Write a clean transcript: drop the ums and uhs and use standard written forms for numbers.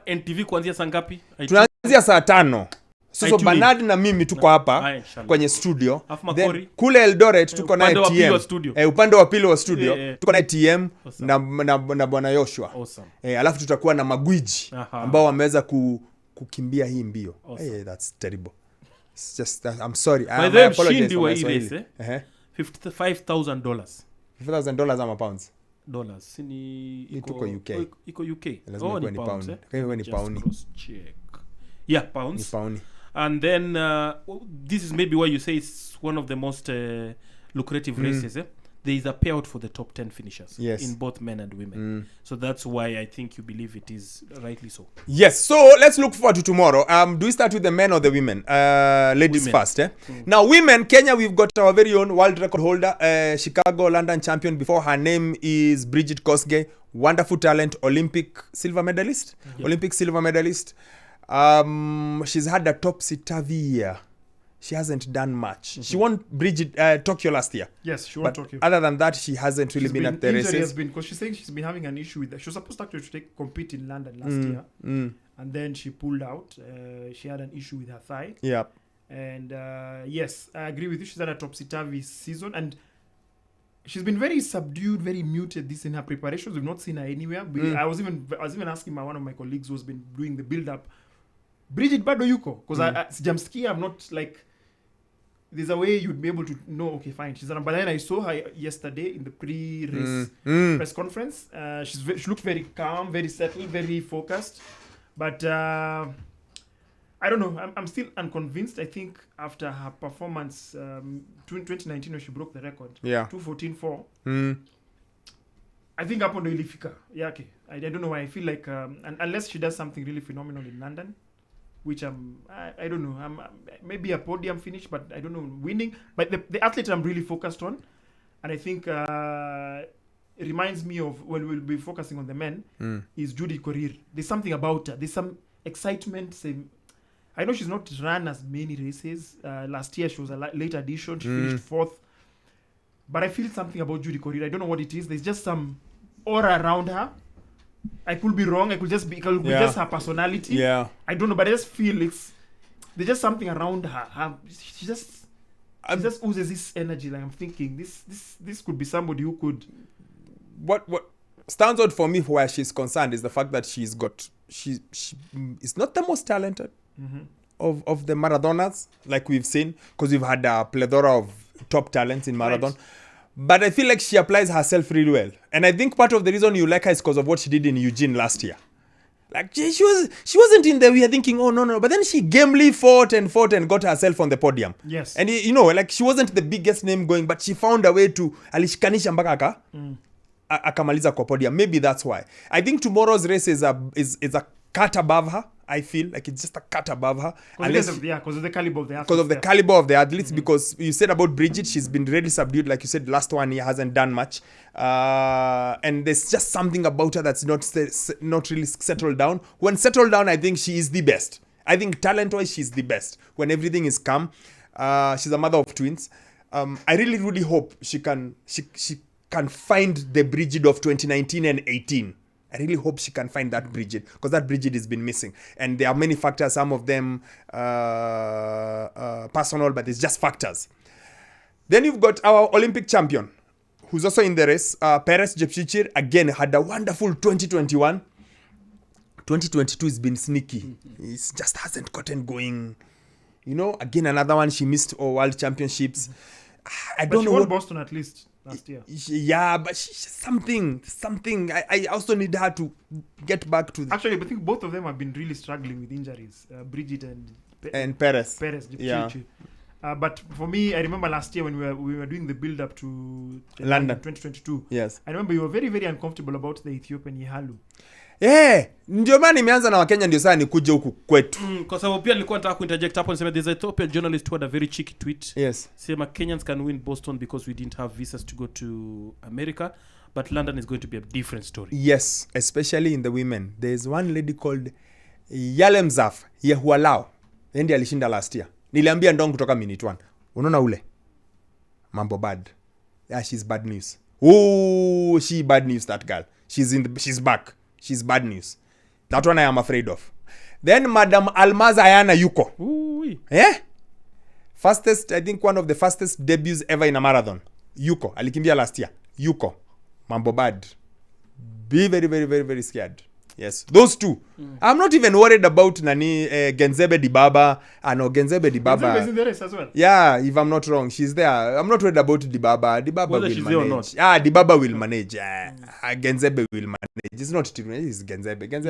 NTV kuanzia saa ngapi? Tunaanzia saa 5. So Bernard na mimi tuko hapa kwenye studio. Then kule Eldoret tuko na TM. Upande wa pili wa studio tuko na TM na bwana Joshua. Awesome. Alafu tutakuwa na magwiji ambao wameweza kukimbia hii mbio. Awesome. Hey, that's terrible. It's just I'm sorry. I apologize for my race. $55,000. $55,000 ama pounds? Dollars. Iko UK. Iko UK. Lazima ni pound. Kwa ni pound. Yeah, pounds. Ni pound. And then this is maybe why you say it's one of the most lucrative races. There is a payout for the top 10 finishers in both men and women. So that's why I think you believe it is rightly so. Yes. So let's look forward to tomorrow. Do we start with the men or the women? Ladies women first. Now, women, Kenya, we've got our very own world record holder, Chicago, London champion before. Her name is Bridget Kosgei. Wonderful talent, Olympic silver medalist. Olympic silver medalist. She's had a topsy-turvy year. She hasn't done much. She won Tokyo last year. Yes, she won Tokyo. Other than that, she hasn't really been at the races. Because she's saying she's been having an issue with that. She was supposed to actually compete in London last year. And then she pulled out. She had an issue with her thigh. Yeah. And yes, I agree with you. She's had a topsy-turvy season. And she's been very subdued, very muted this in her preparations. We've not seen her anywhere. I was even asking one of my colleagues who's been doing the build-up, Bridget bado yuko? Because sijamsikia, I'm not like, there's a way you'd be able to know, okay, fine, she's on. But then I saw her yesterday in the pre-race press conference. She looked very calm, very settled, very focused. But I don't know. I'm still unconvinced. I think after her performance 2019 when she broke the record, 2:14.4. I think hapo ndo ilifika yake. I don't know why. I feel like unless she does something really phenomenal in London, which I don't know. Maybe a podium finish, but I don't know, winning. But the athlete I'm really focused on, and I think it reminds me of when we'll be focusing on the men, is Judy Korir. There's something about her. There's some excitement. I know she's not run as many races. Last year she was a late addition. She finished 4th. But I feel something about Judy Korir. I don't know what it is. There's just some aura around her. I could be wrong. It could just be just her personality. Yeah. I don't know, but I just feel there's just something around her. She just oozes this energy. Like I'm thinking, this could be somebody who could. What stands out for me where she's concerned is the fact that she is not the most talented of the marathoners like we've seen, because we've had a plethora of top talents in marathon. Right. But I feel like she applies herself really well. And I think part of the reason you like her is because of what she did in Eugene last year. Like she wasn't in there, we are thinking, oh no. But then she gamely fought and got herself on the podium. Yes. And like she wasn't the biggest name going, but she found a way to alishikanisha mpaka akamaliza kwa podium. Maybe that's why. I think tomorrow's race is a cut above her. I feel like it's just a cut above her. Because of the caliber of the athletes. Because of the caliber of the athletes. Because you said about Bridget, she's been really subdued. Like you said, last 1 year hasn't done much. And there's just something about her that's not really settled down. When settled down, I think she is the best. I think talent-wise, she's the best. When everything is calm. She's a mother of twins. I really, really hope she can find the Bridget of 2019 and 18. I really hope she can find that Bridget, because that Bridget has been missing. And there are many factors, some of them personal, but it's just factors. Then you've got our Olympic champion, who's also in the race, Perez Jepchichir. Again, had a wonderful 2021. 2022 has been sneaky. It just hasn't gotten going. Again, another one, she missed World Championships. I don't know. She won Boston at least last year. Yeah, but something. I also need her to get back to. Actually, I think both of them have been really struggling with injuries. Bridget and Perez. Yeah. But for me, I remember last year when we were doing the build up to London 2022. Yes. I remember you were very, very uncomfortable about the Ethiopian Ihalu. Ndio maana nimeanza na Wakenya ndio sana nikuje huku kwetu. Kwa sababu pia nilikuwa nataka kuinterject hapo niseme there's a Ethiopian journalist who had a very cheeky tweet. Yes. Sema Kenyans can win Boston because we didn't have visas to go to America, but London is going to be a different story. Yes, especially in the women. There's one lady called Yalemzaf Yehualao. Ndiye alishinda last year. Niliambia Ndong kutoka minute 1. Unaona ule? Mambo bad. Yeah, she's bad news. Oh, she bad news, that girl. She's back. She's bad news. That one I am afraid of. Then Madam Almaz Ayana Yuko. Ooh. Fastest, I think one of the fastest debuts ever in a marathon. Yuko. Alikimbia last year. Yuko. Mambo bad. Be very, very, very, very scared. Yes. Those two. I'm not even worried about Genzebe Dibaba. No, Genzebe Dibaba. Genzebe is in the race as well. Yeah, if I'm not wrong. She's there. I'm not worried about Dibaba. Dibaba Whether will she's there or manage. not. Dibaba will manage. Genzebe will manage. It's not Genzebe.